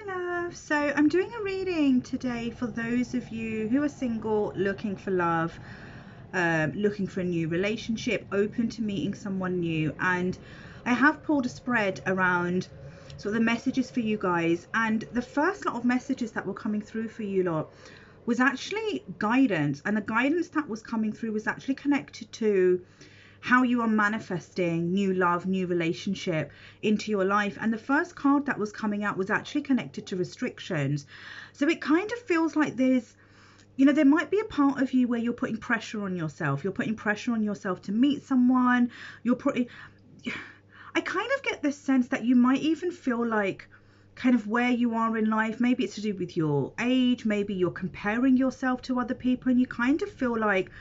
Love. So I'm doing a reading today for those of you who are single, looking for love, looking for a new relationship, open to meeting someone new. And I have pulled a spread around sort of the messages for you guys. And the first lot of messages that were coming through for you lot was actually guidance. And the guidance that was coming through was actually connected to how you are manifesting new love, new relationship into your life. And the first card that was coming out was actually connected to restrictions. So it kind of feels like there might be a part of you where you're putting pressure on yourself. You're putting pressure on yourself to meet someone. I kind of get this sense that you might even feel like kind of where you are in life, maybe it's to do with your age, maybe you're comparing yourself to other people, and you kind of feel like,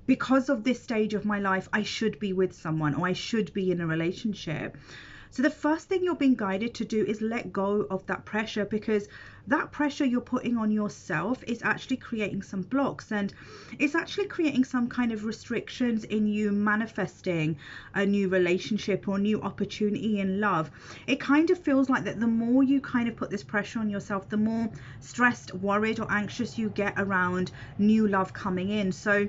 because of this stage of my life, I should be with someone or I should be in a relationship. So the first thing you're being guided to do is let go of that pressure, because that pressure you're putting on yourself is actually creating some blocks, and it's actually creating some kind of restrictions in you manifesting a new relationship or new opportunity in love. It kind of feels like that the more you kind of put this pressure on yourself, the more stressed, worried or anxious you get around new love coming in. So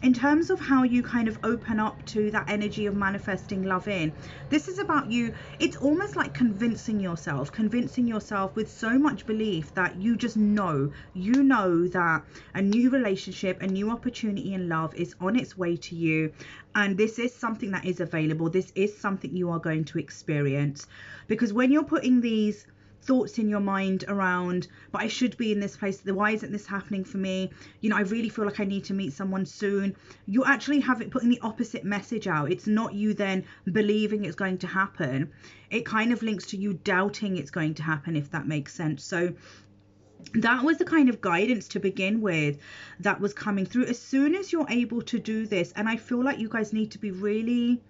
in terms of how you kind of open up to that energy of manifesting love in, this is about you. It's almost like convincing yourself with so much belief that you just know, that a new relationship, a new opportunity in love is on its way to you. And this is something that is available. This is something you are going to experience. Because when you're putting these thoughts in your mind around, but I should be in this place, why isn't this happening for me, I really feel like I need to meet someone soon, you actually have it putting the opposite message out. It's not you then believing it's going to happen. It kind of links to you doubting it's going to happen, if that makes sense. So that was the kind of guidance to begin with that was coming through. As soon as you're able to do this, and I feel like you guys need to be really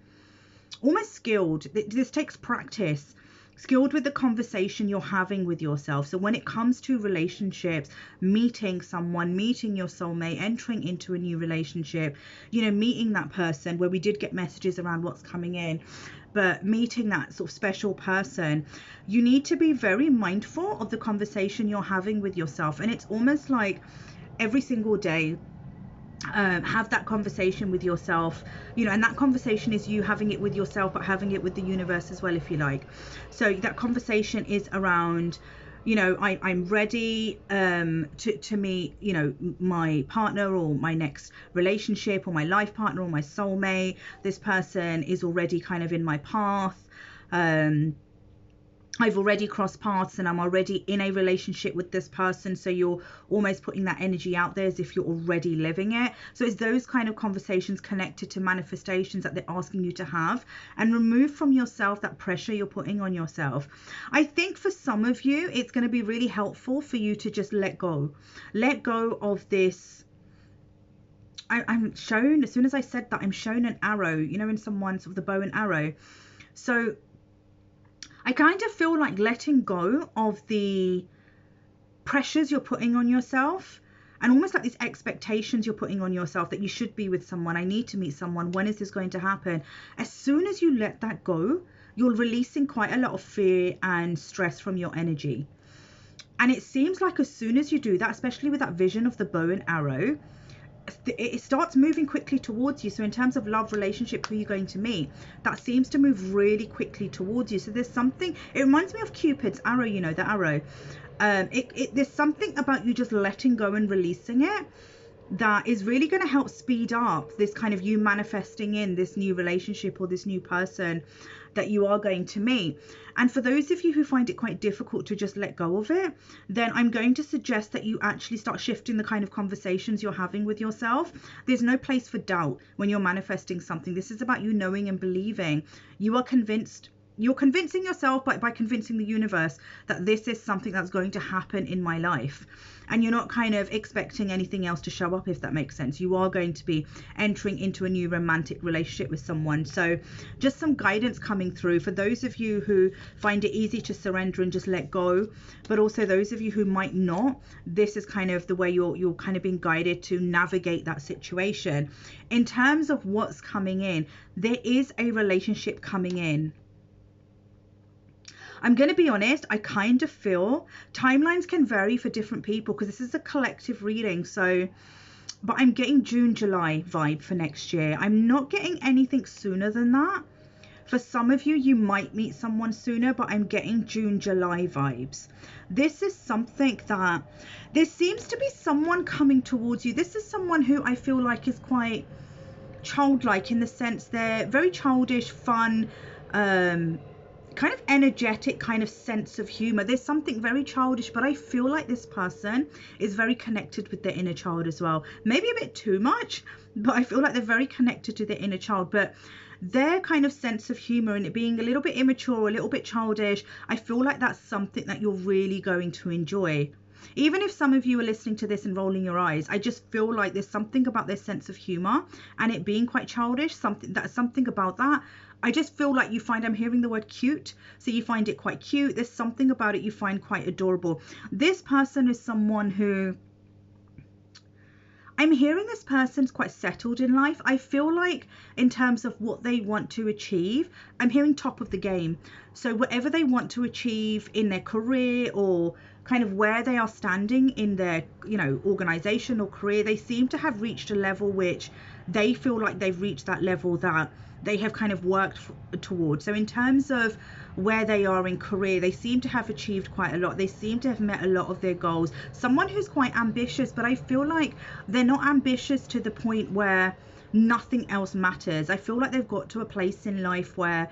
almost skilled, this takes practice, skilled with the conversation you're having with yourself. So when it comes to relationships, meeting someone, meeting your soulmate, entering into a new relationship, meeting that person, where we did get messages around what's coming in, but meeting that sort of special person, you need to be very mindful of the conversation you're having with yourself. And it's almost like every single day, have that conversation with yourself, and that conversation is you having it with yourself, but having it with the universe as well, if you like. So that conversation is around, I'm ready to meet, my partner or my next relationship or my life partner or my soulmate. This person is already kind of in my path. I've already crossed paths and I'm already in a relationship with this person. So you're almost putting that energy out there as if you're already living it. So it's those kind of conversations connected to manifestations that they're asking you to have, and remove from yourself that pressure you're putting on yourself. I think for some of you, it's going to be really helpful for you to just let go of this. I'm shown, as soon as I said that, I'm shown an arrow, in someone's sort of the bow and arrow. So I kind of feel like letting go of the pressures you're putting on yourself, and almost like these expectations you're putting on yourself that you should be with someone, I need to meet someone, when is this going to happen? As soon as you let that go, you're releasing quite a lot of fear and stress from your energy. And it seems like as soon as you do that, especially with that vision of the bow and arrow, it starts moving quickly towards you. So in terms of love, relationship, who you're going to meet, that seems to move really quickly towards you. So there's something, it reminds me of Cupid's arrow, the arrow. There's something about you just letting go and releasing it that is really going to help speed up this kind of you manifesting in this new relationship or this new person that you are going to meet. And for those of you who find it quite difficult to just let go of it, then I'm going to suggest that you actually start shifting the kind of conversations you're having with yourself. There's no place for doubt when you're manifesting something. This is about you knowing and believing. You are convinced. You're convincing yourself by convincing the universe that this is something that's going to happen in my life. And you're not kind of expecting anything else to show up, if that makes sense. You are going to be entering into a new romantic relationship with someone. So just some guidance coming through for those of you who find it easy to surrender and just let go, but also those of you who might not. This is kind of the way you're kind of being guided to navigate that situation. In terms of what's coming in, there is a relationship coming in. I'm going to be honest, I kind of feel timelines can vary for different people because this is a collective reading. So, but I'm getting June, July vibe for next year. I'm not getting anything sooner than that. For some of you, you might meet someone sooner, but I'm getting June, July vibes. This is something that, there seems to be someone coming towards you. This is someone who I feel like is quite childlike, in the sense they're very childish, fun, kind of energetic, kind of sense of humor. There's something very childish, but I feel like this person is very connected with their inner child as well. Maybe a bit too much, but I feel like they're very connected to their inner child. But their kind of sense of humor and it being a little bit immature, a little bit childish, I feel like that's something that you're really going to enjoy. Even if some of you are listening to this and rolling your eyes, I just feel like there's something about their sense of humor and it being quite childish, something about that. I just feel like you find, I'm hearing the word cute, so you find it quite cute. There's something about it you find quite adorable. This person is someone who, I'm hearing this person's quite settled in life. I feel like in terms of what they want to achieve, I'm hearing top of the game. So whatever they want to achieve in their career or kind of where they are standing in their, you know, organization or career, they seem to have reached a level which they feel like they've reached that level that they have kind of worked towards. So in terms of where they are in career, they seem to have achieved quite a lot. They seem to have met a lot of their goals. Someone who's quite ambitious, but I feel like they're not ambitious to the point where nothing else matters. I feel like they've got to a place in life where,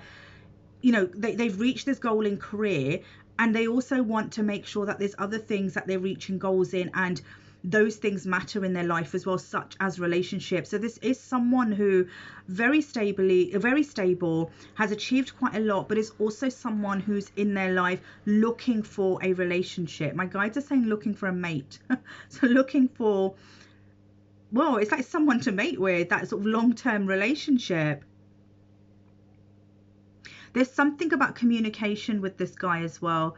you know, they've reached this goal in career, and they also want to make sure that there's other things that they're reaching goals in, and those things matter in their life as well, such as relationships. So this is someone who very stable, has achieved quite a lot, but is also someone who's in their life looking for a relationship. My guides are saying looking for a mate. So looking for, well, it's like someone to mate with, that sort of long-term relationship. There's something about communication with this guy as well,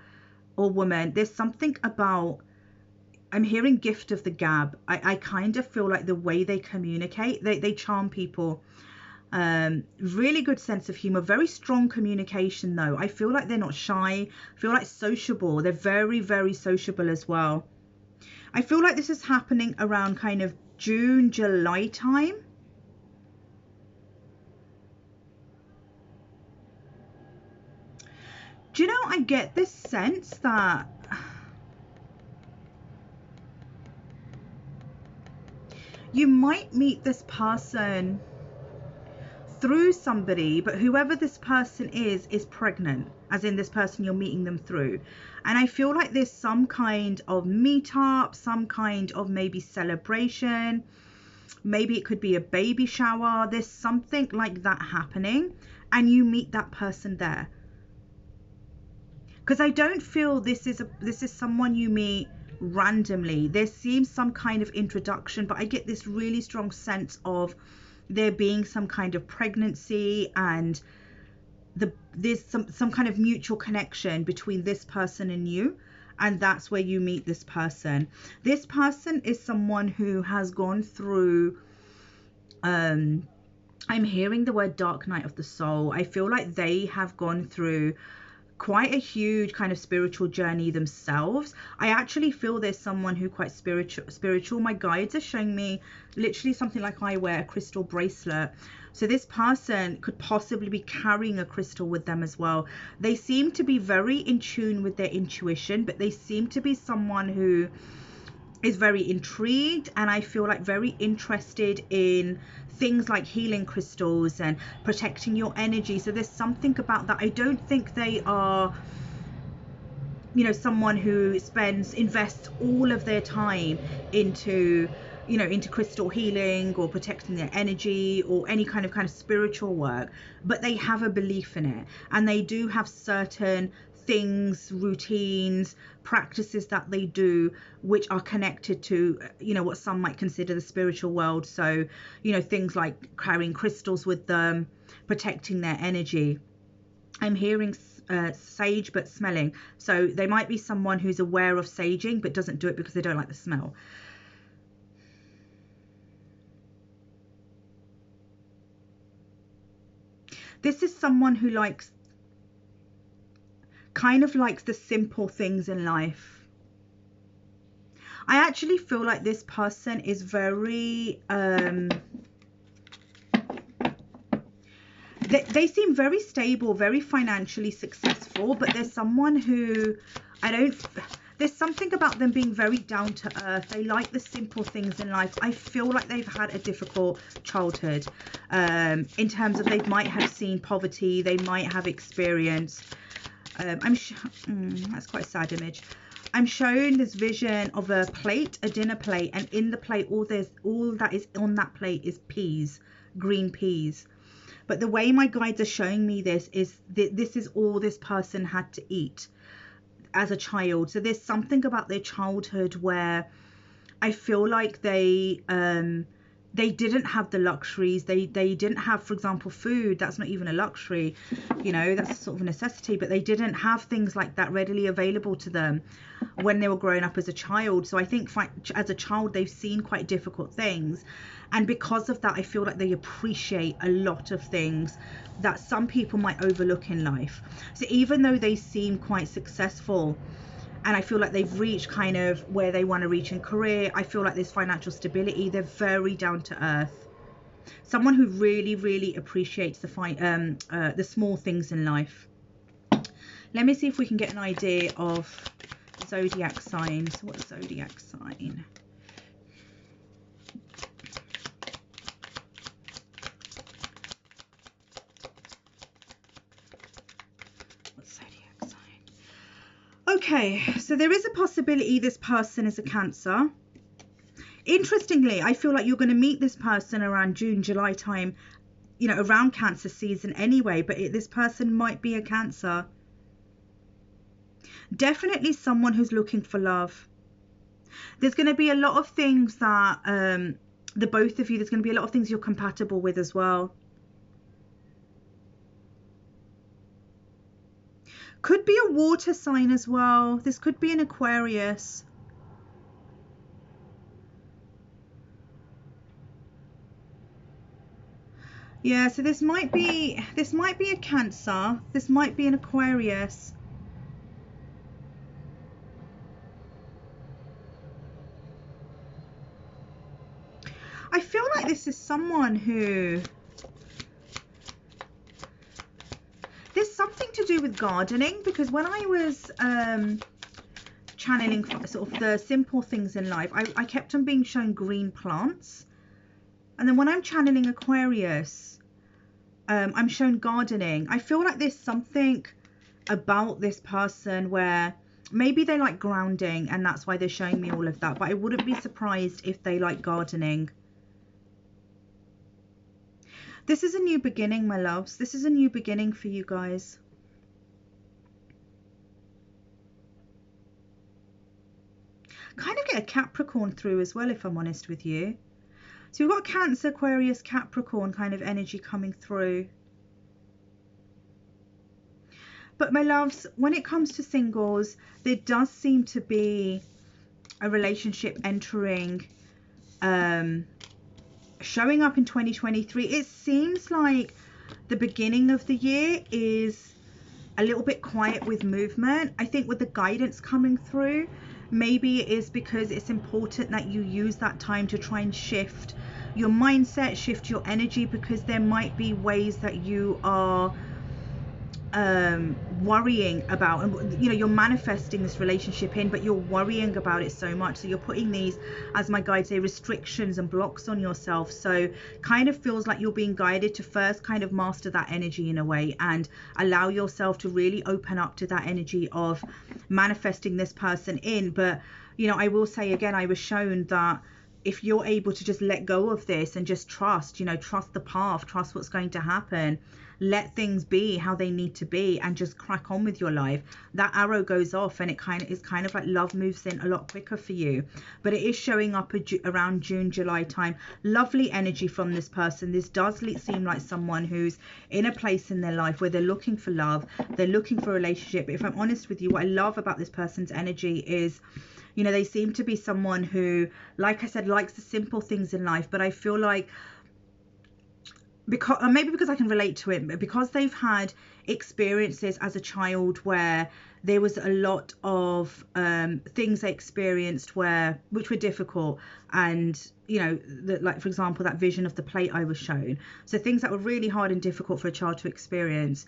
or woman. There's something about, I'm hearing gift of the gab. I kind of feel like the way they communicate, they charm people. Really good sense of humor, very strong communication though. I feel like they're not shy. I feel like sociable. They're very, very sociable as well. I feel like this is happening around kind of June, July time. Do you know, I get this sense that you might meet this person through somebody, but whoever this person is pregnant, as in this person you're meeting them through. And I feel like there's some kind of meetup, some kind of maybe celebration, maybe it could be a baby shower. There's something like that happening, and you meet that person there. Because I don't feel this is someone you meet randomly. There seems some kind of introduction, but I get this really strong sense of there being some kind of pregnancy, and there's some kind of mutual connection between this person and you, and that's where you meet this person. This person is someone who has gone through, I'm hearing the word dark night of the soul. I feel like they have gone through quite a huge kind of spiritual journey themselves. I actually feel there's someone who quite spiritual. My guides are showing me literally something like I wear a crystal bracelet. So this person could possibly be carrying a crystal with them as well. They seem to be very in tune with their intuition, but they seem to be someone who is very intrigued, and I feel like very interested in things like healing crystals and protecting your energy. So there's something about that. I don't think they are, you know, someone who invests all of their time into, you know, into crystal healing or protecting their energy or any kind of spiritual work, but they have a belief in it, and they do have certain things, routines, practices that they do which are connected to, you know, what some might consider the spiritual world. So, you know, things like carrying crystals with them, protecting their energy. I'm hearing sage but smelling, so they might be someone who's aware of saging but doesn't do it because they don't like the smell. This is someone who likes kind of likes the simple things in life. I actually feel like this person is very they seem very stable, very financially successful, but there's someone who there's something about them being very down to earth. They like the simple things in life. I feel like they've had a difficult childhood, in terms of they might have seen poverty, they might have experienced, that's quite a sad image. I'm shown this vision of a plate, a dinner plate, and in the plate, all that is on that plate is peas, green peas. But the way my guides are showing me this is this is all this person had to eat as a child. So there's something about their childhood where I feel like they didn't have the luxuries. They didn't have, for example, food. That's not even a luxury, you know, that's sort of a necessity. But they didn't have things like that readily available to them when they were growing up as a child. So I think as a child, they've seen quite difficult things. And because of that, I feel like they appreciate a lot of things that some people might overlook in life. So even though they seem quite successful, and I feel like they've reached kind of where they want to reach in career, I feel like there's financial stability, they're very down to earth. Someone who really, really appreciates the small things in life. Let me see if we can get an idea of zodiac signs. What zodiac sign? Okay, so there is a possibility this person is a Cancer. Interestingly, I feel like you're going to meet this person around June, July time, you know, around Cancer season anyway, but this person might be a Cancer. Definitely someone who's looking for love. There's going to be a lot of things that, the both of you, there's going to be a lot of things you're compatible with as well. Could be a water sign as well. This could be an Aquarius. Yeah, so this might be a Cancer. This might be an Aquarius. I feel like this is someone who, there's something to do with gardening, because when I was channeling sort of the simple things in life, I kept on being shown green plants. And then when I'm channeling Aquarius, I'm shown gardening. I feel like there's something about this person where maybe they like grounding and that's why they're showing me all of that. But I wouldn't be surprised if they like gardening. This is a new beginning, my loves. This is a new beginning for you guys. Kind of get a Capricorn through as well, if I'm honest with you. So we've got Cancer, Aquarius, Capricorn kind of energy coming through. But my loves, when it comes to singles, there does seem to be a relationship entering, showing up in 2023. It seems like the beginning of the year is a little bit quiet with movement. I think with the guidance coming through, maybe it is because it's important that you use that time to try and shift your mindset, shift your energy, because there might be ways that you are worrying about, and you know, you're manifesting this relationship in, but you're worrying about it so much, so you're putting these, as my guides say, restrictions and blocks on yourself. So kind of feels like you're being guided to first kind of master that energy in a way and allow yourself to really open up to that energy of manifesting this person in. But you know, I will say again, I was shown that if you're able to just let go of this and just trust, you know, trust the path, trust what's going to happen, let things be how they need to be, and just crack on with your life, that arrow goes off and it is kind of like love moves in a lot quicker for you. But it is showing up around June, July time. Lovely energy from this person. This does seem like someone who's in a place in their life where they're looking for love, they're looking for a relationship. If I'm honest with you, what I love about this person's energy is, you know, they seem to be someone who, like I said, likes the simple things in life. But I feel like, maybe because I can relate to it, but because they've had experiences as a child where there was a lot of things they experienced which were difficult, and like for example that vision of the plate I was shown, so things that were really hard and difficult for a child to experience.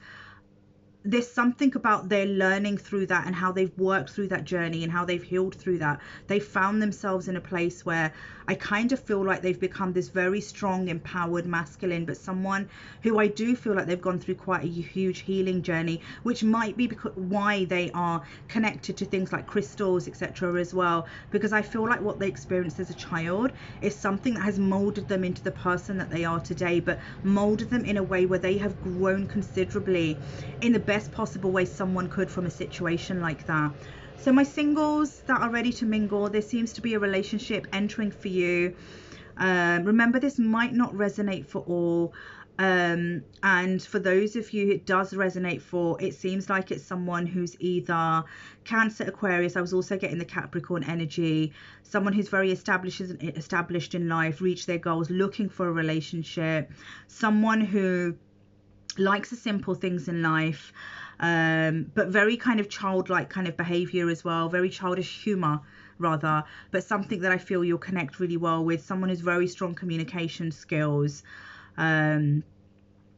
There's something about their learning through that and how they've worked through that journey and how they've healed through that. They found themselves in a place where I kind of feel like they've become this very strong, empowered masculine, but someone who I do feel like they've gone through quite a huge healing journey, which might be why they are connected to things like crystals, etc. as well, because I feel like what they experienced as a child is something that has molded them into the person that they are today, but molded them in a way where they have grown considerably in the best possible way someone could from a situation like that. So my singles that are ready to mingle, there seems to be a relationship entering for you. Remember, this might not resonate for all, and for those of you it does resonate for, it seems like it's someone who's either Cancer, Aquarius. I was also getting the Capricorn energy, someone who's very established in life, reached their goals, looking for a relationship, someone who likes the simple things in life, but very kind of childlike kind of behavior as well, very childish humor rather, but something that I feel you'll connect really well with, someone who's very strong communication skills, and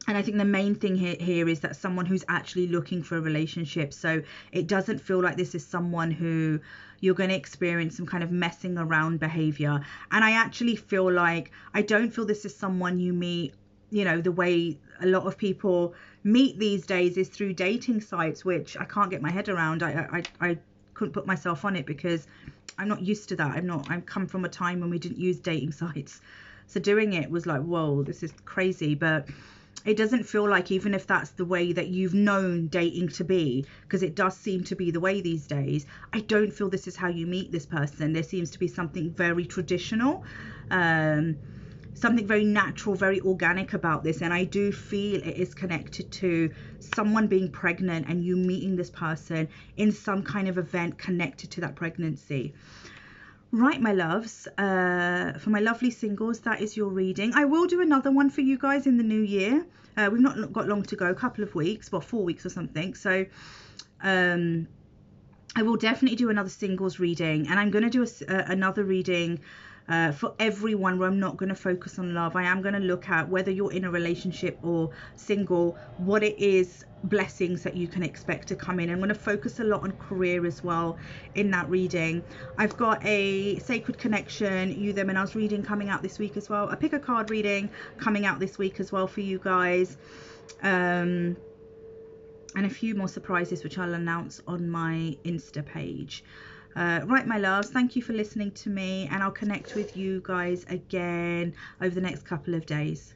I think the main thing here is that someone who's actually looking for a relationship. So it doesn't feel like this is someone who you're going to experience some kind of messing around behavior. And I actually feel like, I don't feel this is someone you meet, the way a lot of people meet these days is through dating sites, which I can't get my head around. I couldn't put myself on it because I'm not used to that. I've come from a time when we didn't use dating sites. So doing it was like, whoa, this is crazy. But it doesn't feel like, even if that's the way that you've known dating to be, because it does seem to be the way these days, I don't feel this is how you meet this person. There seems to be something very traditional, something very natural, very organic about this. And I do feel it is connected to someone being pregnant and you meeting this person in some kind of event connected to that pregnancy. Right, my loves, for my lovely singles, that is your reading. I will do another one for you guys in the new year. We've not got long to go, a couple of weeks, well, 4 weeks or something. So I will definitely do another singles reading, and I'm going to do another reading for everyone where I'm not going to focus on love. I am going to look at whether you're in a relationship or single, what it is, blessings that you can expect to come in. I'm going to focus a lot on career as well in that reading. I've got a Sacred Connection, you, them and us reading coming out this week as well. A pick a card reading coming out this week as well for you guys. And a few more surprises which I'll announce on my Insta page. Right, my loves, thank you for listening to me, and I'll connect with you guys again over the next couple of days.